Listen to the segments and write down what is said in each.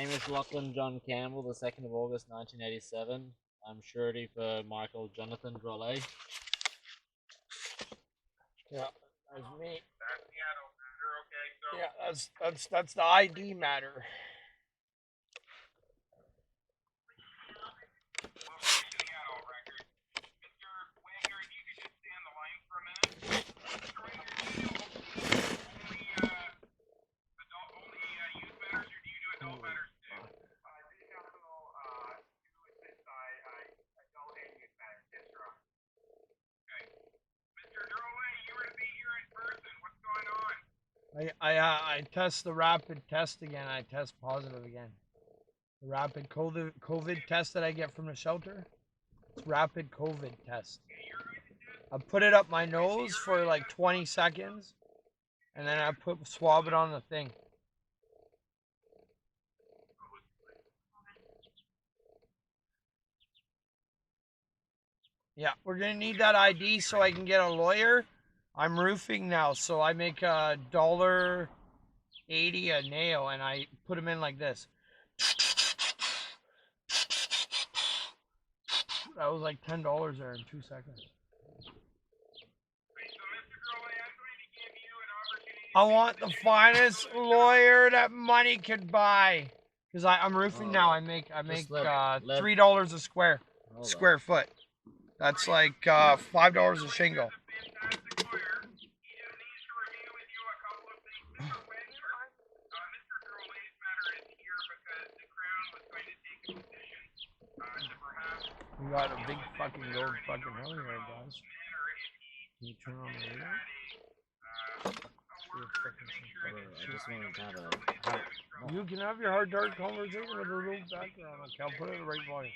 Hamish Lachlan John Campbell, the 2nd of August 1987. I'm surety for Michael Jonathan Drolet. Yeah, that's me. Yeah, that's the ID matter. I test the rapid test again. I test positive again. The rapid COVID test that I get from the shelter. It's rapid COVID test. I put it up my nose for like 20 seconds, and then I swab it on the thing. Yeah, we're gonna need that ID so I can get a lawyer. I'm roofing now, so I make $1.80 a nail, and I put them in like this. That was like $10 there in 2 seconds. I want the finest lawyer that money could buy. Cause I'm roofing now. I make $3 a square foot. That's like $5 a shingle. We got a big fucking gold fucking hill here, guys. Can you turn on the radio? I just wanted to have a... You can have your hard dark conversation with a little background. Okay, I'll put it in the right volume.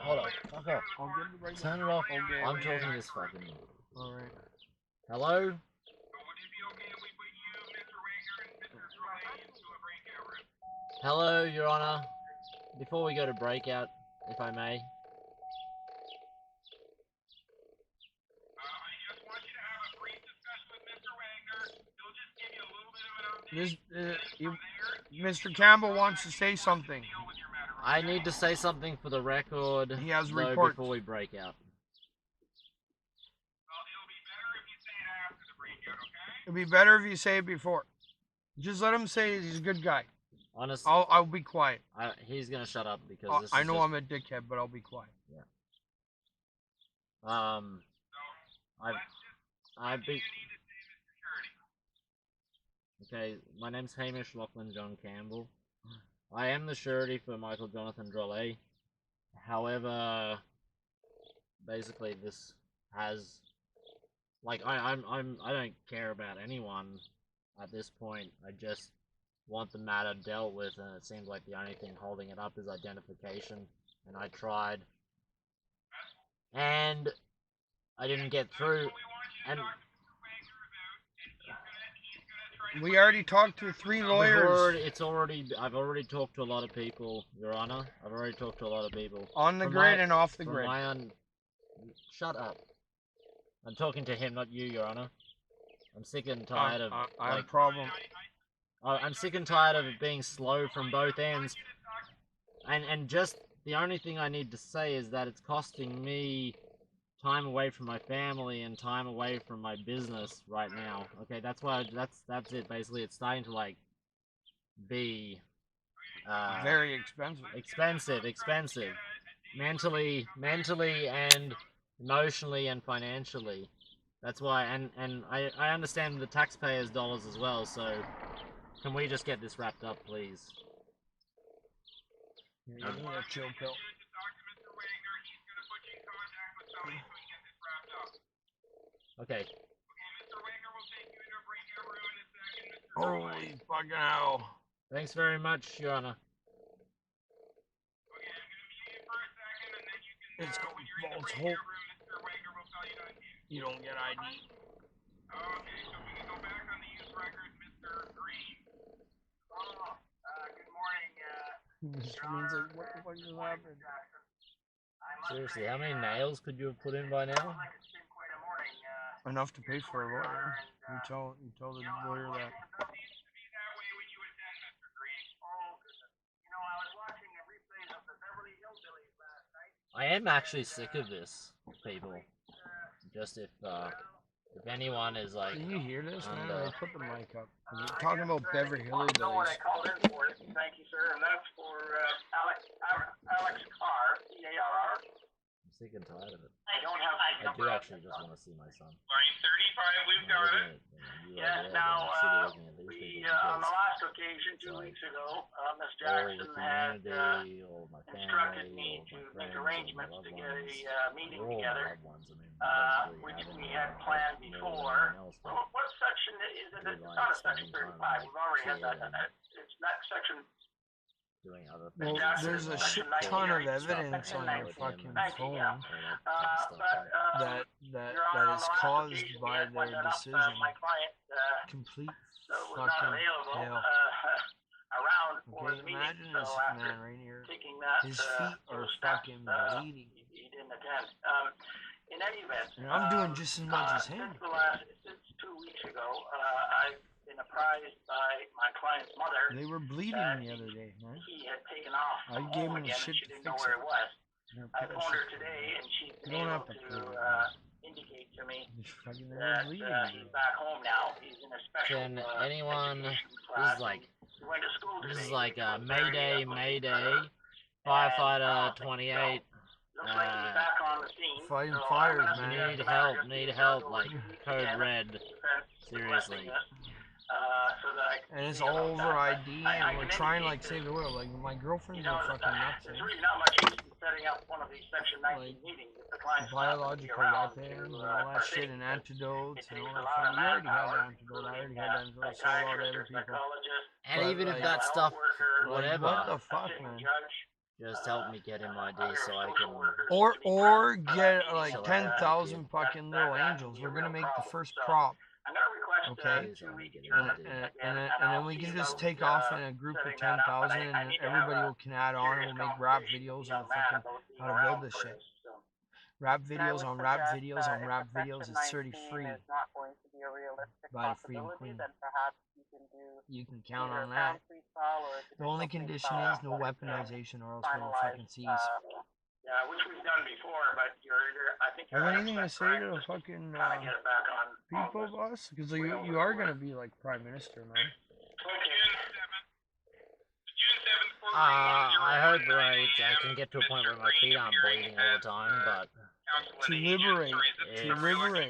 Hold on, fuck off. I'll get it right Turn it off. Okay, I'm talking this fucking... Alright. Hello? Hello, Your Honor. Before we go to breakout, if I may. Mr. Campbell wants to say something. I need to say something for the record. He has though, reports before we break out. It'd be better if you say it before. Just let him say he's a good guy. Honestly, I'll be quiet. He's gonna shut up because this I know I'm a dickhead, but I'll be quiet. Yeah. Okay, my name's Hamish Lachlan John Campbell. I am the surety for Michael Jonathan Drolet. However, basically this has, like, I don't care about anyone at this point. I just want the matter dealt with, and it seems like the only thing holding it up is identification. And I tried, and I didn't get through. And we already talked to 3 lawyers. I've already talked to a lot of people, Your Honor. I've already talked to a lot of people. On the grid and off the grid. Shut up. I'm talking to him, not you, Your Honor. I'm sick and tired of... I have a problem. I'm sick and tired of it being slow from both ends. And just the only thing I need to say is that it's costing me time away from my family and time away from my business right now. Okay, that's why that's it. Basically, it's starting to like be very expensive. Expensive. Mentally and emotionally and financially. That's why, and I understand the taxpayers' dollars as well. So, can we just get this wrapped up, please? Yeah, you need a chill pill. Okay. Holy fucking hell. Thanks very much, Your Honor. It's called false hope. You don't get ID. Okay, so we can go back on the use record, Mr. Green. Oh, good morning, This means like, what the fuck just happened? Seriously, how many nails could you have put in by now? Enough to pay for a lawyer. You tell the lawyer that. I am actually sick of this, people. Just if anyone is like, Can you hear this, man? under- I put the mic up. We're talking about Beverly Hillbillies. I called in for it. Thank you, sir. And that's for Alex Carr, C-A-R-R. I'm sick and tired of it. I don't have. I do actually just want to see my son. Line 35, we've got it. Yes, now, we, on the last occasion, 2 weeks ago, Ms. Jackson had all my family, instructed me all to my make friends, arrangements all my to loved get ones. a meeting All my together, loved ones. I mean, which we had planned before. What section is it? It's not a section 35. We've already had that. It's not section. Doing other Well, things. there's a shit ton of evidence on your fucking phone that is caused by their decision. My client Complete was not fucking available hell. around for Okay, the meeting. imagine So this after man right here. taking that, His feet are those fucking steps, bleeding. he didn't attend. In any event, And I'm doing just as much as him. Since 2 weeks ago, I've been apprised by my client's mother. They were bleeding the other day, man. He had taken off I gave home him again, shit and she to didn't know fix where it. it was. They're I phoned her pissed. today, and she's You been don't able have to to prove it. indicate to me Fucking they were that bleeding. he's back home now. He's in a special Can anyone? education This class. is like He went to school this today, is like which was very, Mayday, and, firefighter 28. looks like he's back on the scene. Fighting So fires, I'm gonna man. suggest Need just help, go like over the code weekend, red. defense Seriously. requesting it, so that I can And it's see about all over that. ID, I and we're can trying to indicate like save the world. Like my girlfriend's You know, are fucking nuts. there's Man. really not much use in setting up one of these Section 19 meetings if the client's not going to be Biological around weapons to and all that shit, partake. and antidotes It and takes all a that lot shit. of You already had manpower, the antidote. I already including had the antidote. So a lot of psychiatrist other or people. psychologist, And But, even if like, that health stuff, worker, whatever, What the a fuck, sitting man? judge, just help me get him ID other so I social can. workers Or to be present for that get meeting. like So, 10,000 fucking little that angels. can be a We're gonna real make the problem. first So, crop, I'm going to request okay? 2 week And- adjournment and again, then I'll we see can just about, take off in a group of setting that up, but 10,000, I and need to have everybody a will can add on, and serious we'll make rap conversation videos with the on young man fucking about being how to build around this for shit. this, so. Rap And I videos would on rap suggest, videos on if rap the videos. Section It's 30 19 free. is not going to be a realistic By the Freedom possibility, Queen. then perhaps you can do You can count either on a that. pound freestyle or a The only traditional condition freestyle is no weaponization, or else we'll finalized, fucking seize. Yeah, which we've done before, but I think you're Have anything to 100% say correct. to the Just fucking kind of get it back on people, the boss? Because you are gonna be like prime minister, man. I hope right. I can get to a point where my feet aren't bleeding all the time, but To liberate, if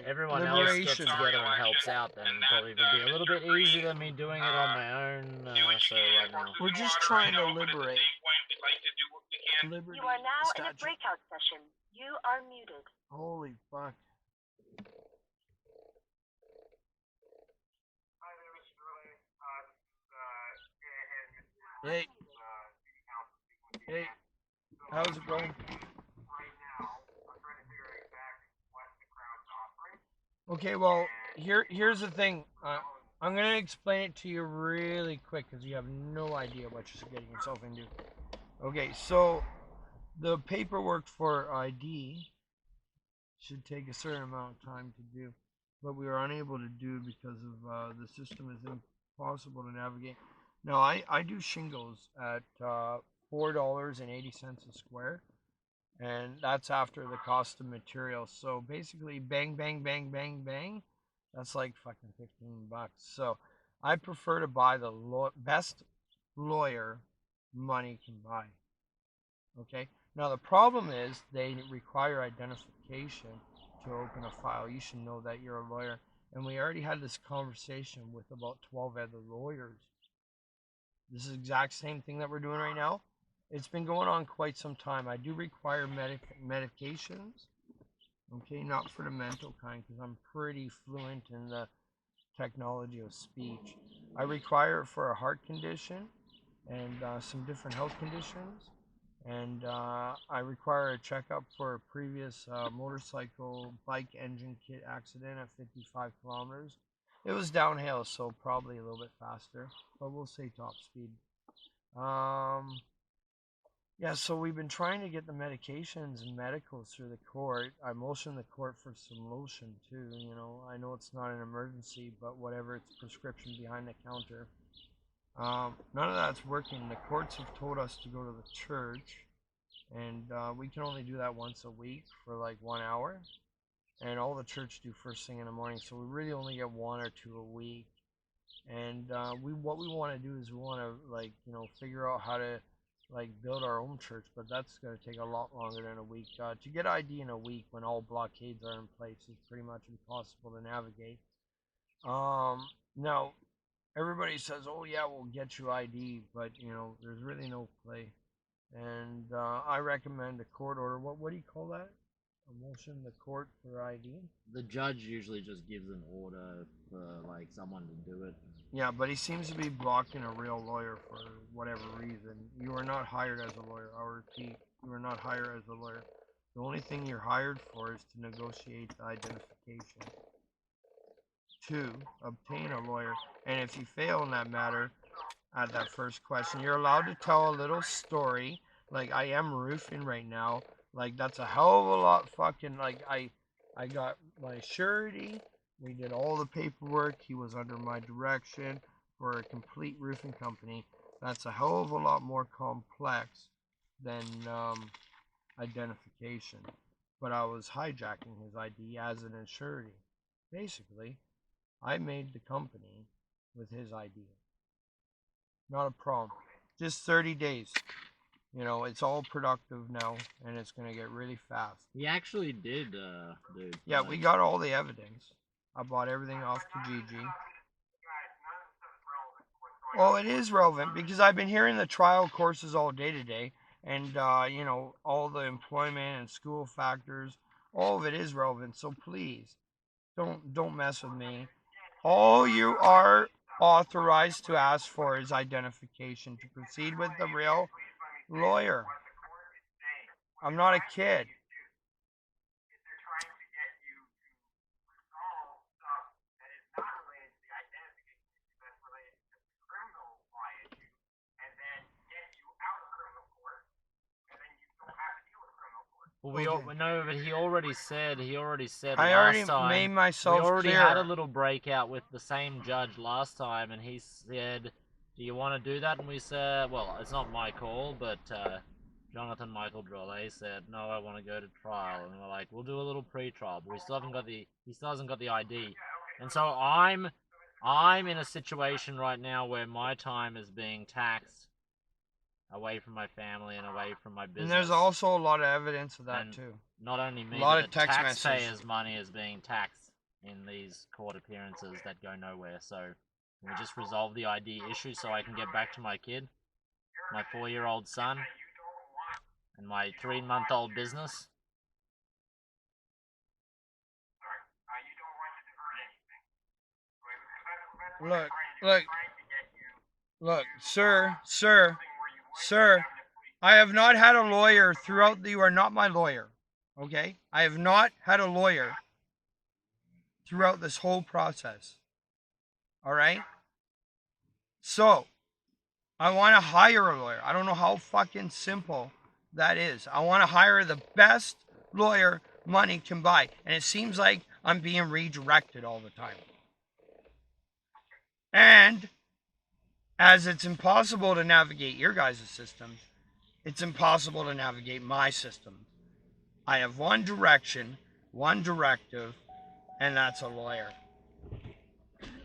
everyone else gets liberation. together and helps out, then probably it would be a little bit easier than me doing it on my own. So right now, We're just trying to liberate. Liberty You are now in a statue. breakout session. You are muted. Holy fuck. Hey. Hey. How's it going? Okay, well, here's the thing. I'm gonna explain it to you really quick because you have no idea what you're getting yourself into. Okay, so the paperwork for ID should take a certain amount of time to do, but we were unable to do because of the system is impossible to navigate. Now I do shingles at $4.80 a square, and that's after the cost of materials. So basically, bang, bang, bang, bang, bang. That's like fucking $15. So I prefer to buy the best lawyer money can buy. Okay. Now the problem is they require identification to open a file. You should know that you're a lawyer. And we already had this conversation with about 12 other lawyers. This is the exact same thing that we're doing right now. It's been going on quite some time. I do require medications. Okay, not for the mental kind, because I'm pretty fluent in the technology of speech. I require it for a heart condition and some different health conditions. And I require a checkup for a previous motorcycle bike engine kit accident at 55 kilometers. It was downhill, so probably a little bit faster, but we'll say top speed. Yeah, so we've been trying to get the medications and medicals through the court. I motioned the court for some lotion too. You know, I know it's not an emergency, but whatever, it's prescription behind the counter. None of that's working. The courts have told us to go to the church, and we can only do that once a week for like 1 hour. And all the church do first thing in the morning, so we really only get 1 or 2 a week. And what we want to do is we want to figure out how to build our own church, but that's going to take a lot longer than a week. To get ID in a week when all blockades are in place is pretty much impossible to navigate. Now everybody says, oh yeah, we'll get you ID, but there's really no play. And I recommend a court order. What do you call that? A motion the court for ID? The judge usually just gives an order for someone to do it. Yeah, but he seems to be blocking a real lawyer for whatever reason. You are not hired as a lawyer. I'll repeat, you are not hired as a lawyer. The only thing you're hired for is to negotiate the identification. 2, obtain a lawyer. And if you fail in that matter, at that first question, you're allowed to tell a little story. Like I am roofing right now. Like that's a hell of a lot fucking, I got my surety. We did all the paperwork. He was under my direction for a complete roofing company. That's a hell of a lot more complex than identification. But I was hijacking his ID as an surety. Basically, I made the company with his ID. Not a problem. Just 30 days. It's all productive now, and it's going to get really fast. He actually did, dude. Yeah, we got all the evidence. I bought everything off Kijiji. Well, it is relevant because I've been hearing the trial courses all day today, and all the employment and school factors, all of it is relevant. So please, don't mess with me. All you are authorized to ask for is identification to proceed with the real lawyer. I'm not a kid. Well, no, but he already said I already made myself we already clear. had a little breakout with the same judge last time, and he said, do you want to do that? And we said, well, it's not my call, but Jonathan Michael Drolet said, no, I want to go to trial. And we're like, we'll do a little pre-trial, but he still hasn't got the ID. And so I'm in a situation right now where my time is being taxed away from my family and away from my business. And there's also a lot of evidence of that and too. Not only me, a lot but of text taxpayers' messages. money is being taxed in these court appearances that go nowhere. So can we just resolve the ID issue so I can get back to my kid, my 4-year-old son, and my 3-month-old business? Look, sir, I have not had a lawyer throughout. You are not my lawyer, okay? I have not had a lawyer throughout this whole process, all right? So, I want to hire a lawyer. I don't know how fucking simple that is. I want to hire the best lawyer money can buy, and it seems like I'm being redirected all the time. And as it's impossible to navigate your guys' system, it's impossible to navigate my system. I have one direction, one directive, and that's a lawyer.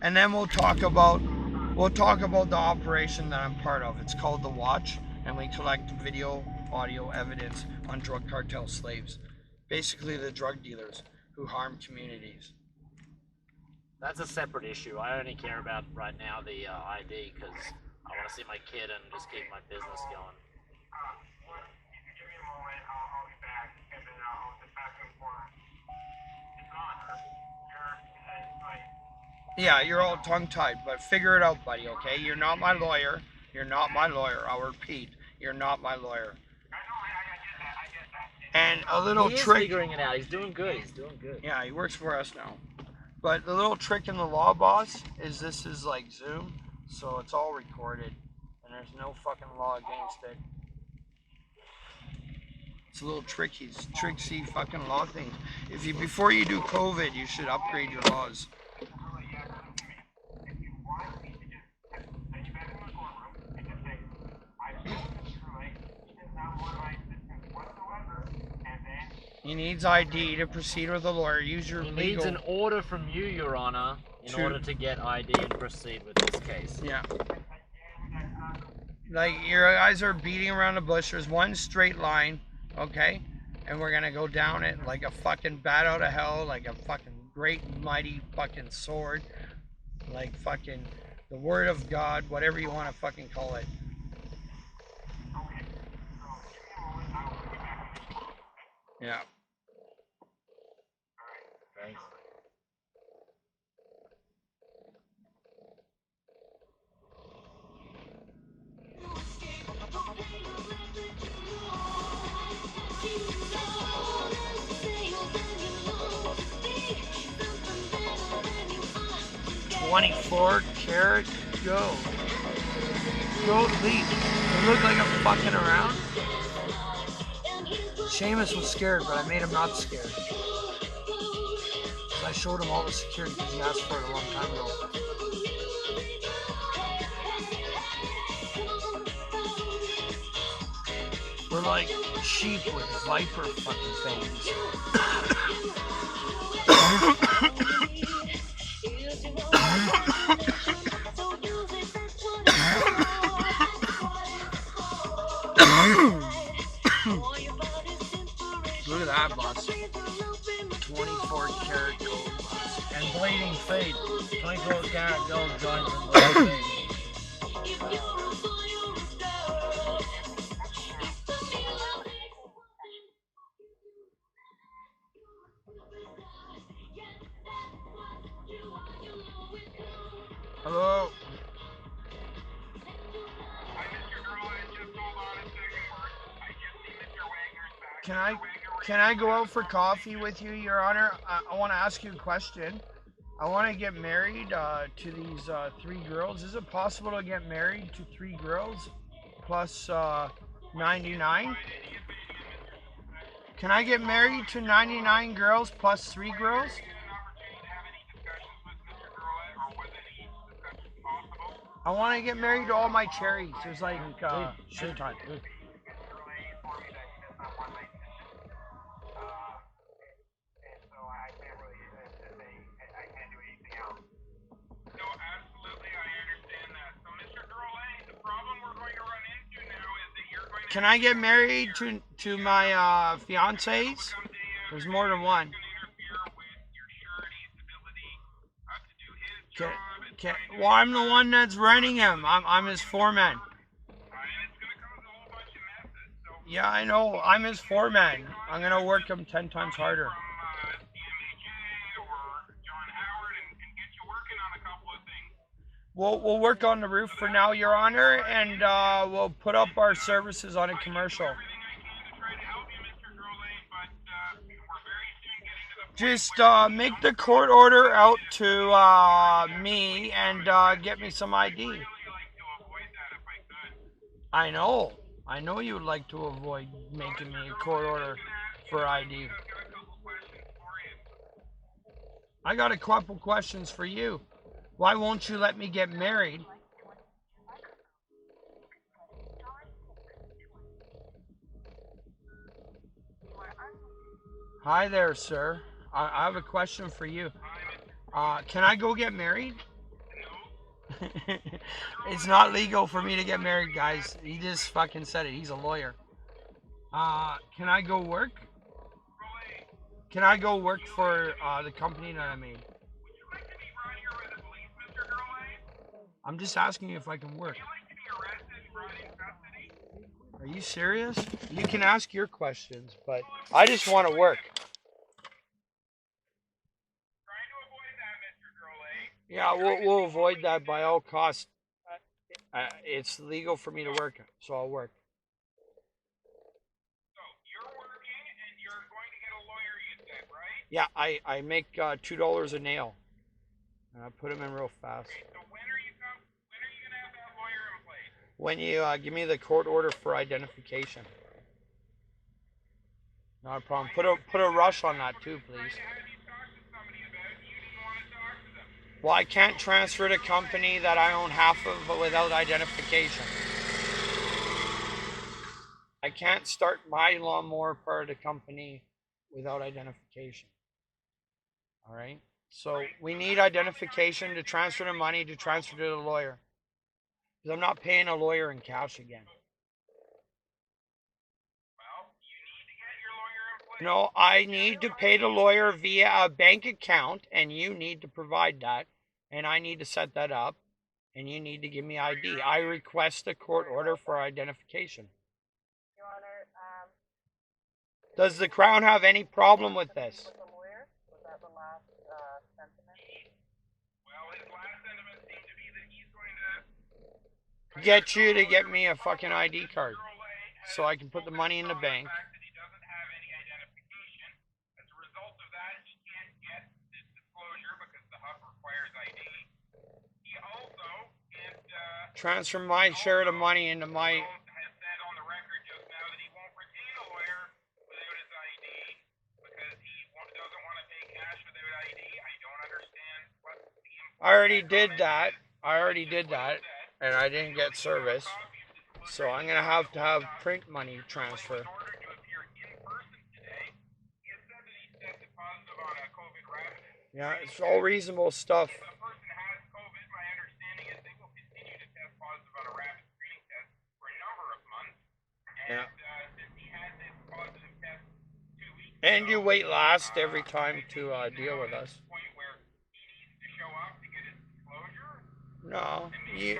And then we'll talk about the operation that I'm part of. It's called The Watch, and we collect video, audio evidence on drug cartel slaves. Basically the drug dealers who harm communities. That's a separate issue. I only care about right now the ID because I want to see my kid and just keep my business going. If you give me a moment, I'll be back, and then I'll just have to inform. It's on her. Yeah, you're all tongue-tied, but figure it out, buddy, okay? You're not my lawyer. You're not my lawyer. I'll repeat. You're not my lawyer. And a little He is trick. figuring it out. He's doing good. He's doing good. Yeah, he works for us now. But the little trick in the law, boss, is this is like Zoom, so it's all recorded, and there's no fucking law against it. It's a little tricksy fucking law thing. If you before you do COVID, you should upgrade your laws. He needs ID to proceed with a lawyer. Use your He legal... needs an order from you, Your Honor, in order to get ID and proceed with this case. Yeah. Like, your guys are beating around the bush. There's one straight line, okay? And we're gonna go down it like a fucking bat out of hell, like a fucking great mighty fucking sword. Like fucking the word of God, whatever you want to fucking call it. Yeah. Thanks. $24 karat gold. Gold leaf. It looked like I'm fucking around. Seamus was scared, but I made him not scared. I showed him all the security because he asked for it a long time ago. We're like sheep with viper fucking fangs. Look at that, boss. 24 karat gold, boss. And bleeding fade. 24 karat gold joints and bleeding fade. Hello? Can I go out for coffee with you, Your Honor? I want to ask you a question. I want to get married to these 3 girls. Is it possible to get married to 3 girls plus 99? Can I get married to 99 girls plus 3 girls? I want to get married to all my cherries. There's like shit time. Can I get married to my fiancés? There's more than one. Well, I'm the one that's renting him. I'm his foreman. Yeah, I know. I'm his foreman. I'm gonna work him 10 times harder. We'll work on the roof for now, Your Honor, and we'll put up our services on a commercial. Just make the court order out to me and get me some ID. I know you would like to avoid making me a court order for ID. I got a couple questions for you. Why won't you let me get married? Hi there, sir. I have a question for you. Can I go get married? It's not legal for me to get married, guys. He just fucking said it. He's a lawyer. Can I go work? Can I go work for the company that I made? I'm just asking you if I can work. Are you serious? You can ask your questions, but I just want to work. Yeah, we'll avoid that by all costs. It's legal for me to work, so I'll work. So you're working and you're going to get a lawyer, you said, right? Yeah, I make $2 a nail, and I put them in real fast. Okay, so when are you gonna have that lawyer in place? When you give me the court order for identification. Not a problem. Put a rush on that too, please. Well, I can't transfer the company that I own half of without identification. I can't start my lawnmower part of the company without identification. All right? So we need identification to transfer the money, to transfer to the lawyer. Because I'm not paying a lawyer in cash again. Well, you need to get your lawyer in place. No, I need to pay the lawyer via a bank account, and you need to provide that, and I need to set that up, and you need to give me ID. I request a court order for identification. Your Honor, Does the Crown have any problem with this? with the lawyer, was that the last sentiment? Well, his last sentiment seemed to be that he's going to Get you to get me a fucking ID card so I can put the money in the bank. fact that he doesn't have any identification. As a result of that, he can't get this disclosure because the hub requires ID. He also can't Transfer my share of the money into my... has said on the record just now that he won't retain a lawyer without his ID because he doesn't want to pay cash without ID. I don't understand what the I already did that. And I didn't get service. So I'm going to have print money transfer. in order to appear in person today. He has said that he tested positive on a COVID rapid. Yeah, it's all reasonable stuff. If a person has COVID, my understanding is they will continue to test positive on a rapid screening test for a number of months. And since he had this positive test 2 weeks And you wait last every time to deal with us. point where he needs to show up to get his disclosure, No, you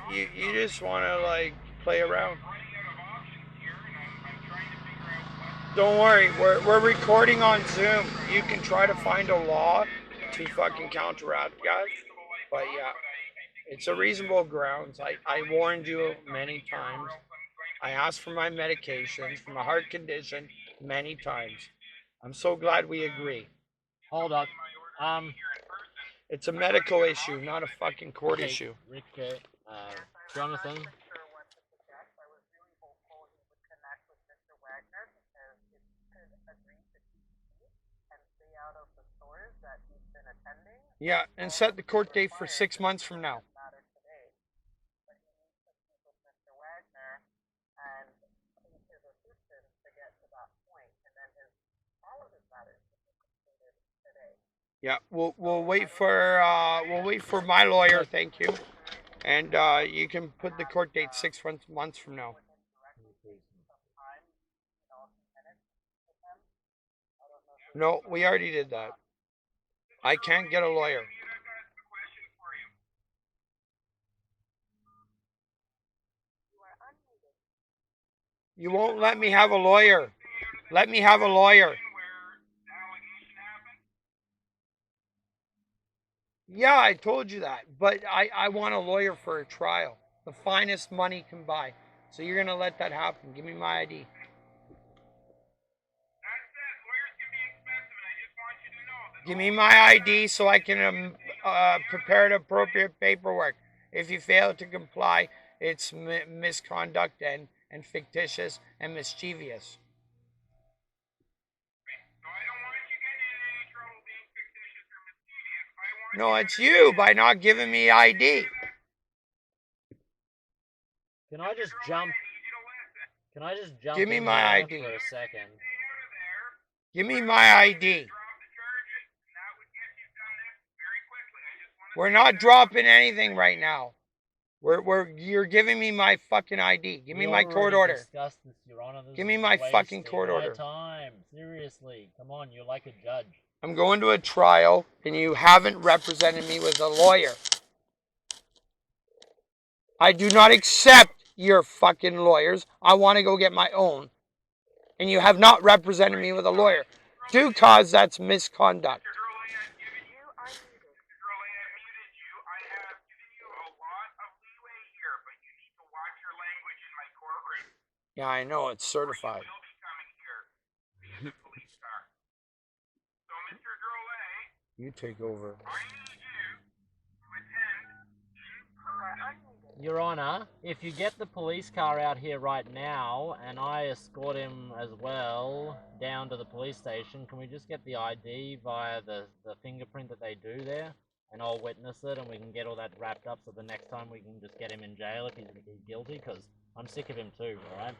just want to like play around. running out of options here, and I'm trying to figure out what Don't worry, we're recording on Zoom. You can try to find a law to fucking counteract guys. But yeah, it's a reasonable grounds. I warned you many times. I asked for my medications for my heart condition many times. I'm so glad we agree. Hold up. It's a medical issue, not a fucking court Okay, issue. Rick, Jonathan. I wasn't sure what to suggest. I was really hopeful he would connect with Mr. Wagner because if he could agree to TPP and stay out of the stores that he's been attending. Yeah, and set the court date for 6 months from now. Matter today. But he needs to speak with Mr. Wagner and his assistant to get to that point, and then all of his matters will be completed today. Yeah, we'll wait for my lawyer, thank you. And you can put the court date 6 months from now. No, we already did that. I can't get a lawyer. You won't let me have a lawyer. Let me have a lawyer. Yeah, I told you that. But I want a lawyer for a trial. The finest money can buy. So you're going to let that happen. Give me my ID. Give me my ID so I can prepare the appropriate paperwork. If you fail to comply, it's misconduct and fictitious and mischievous. No, it's you by not giving me ID. Can I just jump? Give me in my there ID. for a second? Give me my ID. We're not dropping anything right now. You're giving me my fucking ID. Give me my court order. Discussed this, Your Honor. This Give me is my fucking wasting court my order. Time. Seriously, come on, you're like a judge. I'm going to a trial, and you haven't represented me with a lawyer. I do not accept your fucking lawyers. I want to go get my own. And you have not represented me with a lawyer. Due cause, that's misconduct. Yeah, I know, it's Or certified. you will be coming here via the police car. So, Mr. Drolet, You take over. I need you to attend in person. Your Honor, if you get the police car out here right now and I escort him as well down to the police station, can we just get the ID via the fingerprint that they do there? And I'll witness it and we can get all that wrapped up so the next time we can just get him in jail if he's guilty, because I'm sick of him too, alright?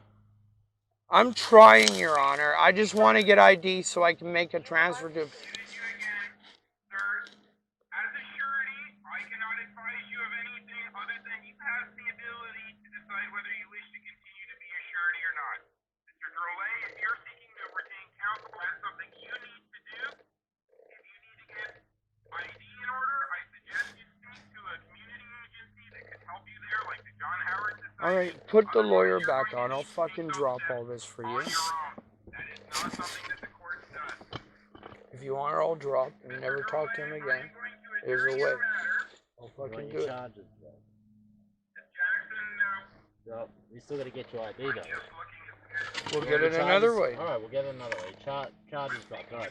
I'm trying, Your Honor. I just want to get ID so I can make a transfer to... Muted you again, sir. As a surety, I cannot advise you of anything other than you have the ability to decide whether you wish to continue to be a surety or not. Mr. Drolet, if you're seeking to retain counsel, that's something you need to do. If you need to get ID in order, I suggest you speak to a community agency that can help you there, like the John Howard Society. Alright, put the lawyer back on. I'll fucking drop all this for you. On your own. That is not something that the court does. If you want her, I'll drop and never talk to him again. There's a way. I'll fucking do it. Charges, bro. Jackson, So, we still gotta get your ID though. We'll get it another way. Alright, we'll get it another way. Charges dropped. Alright.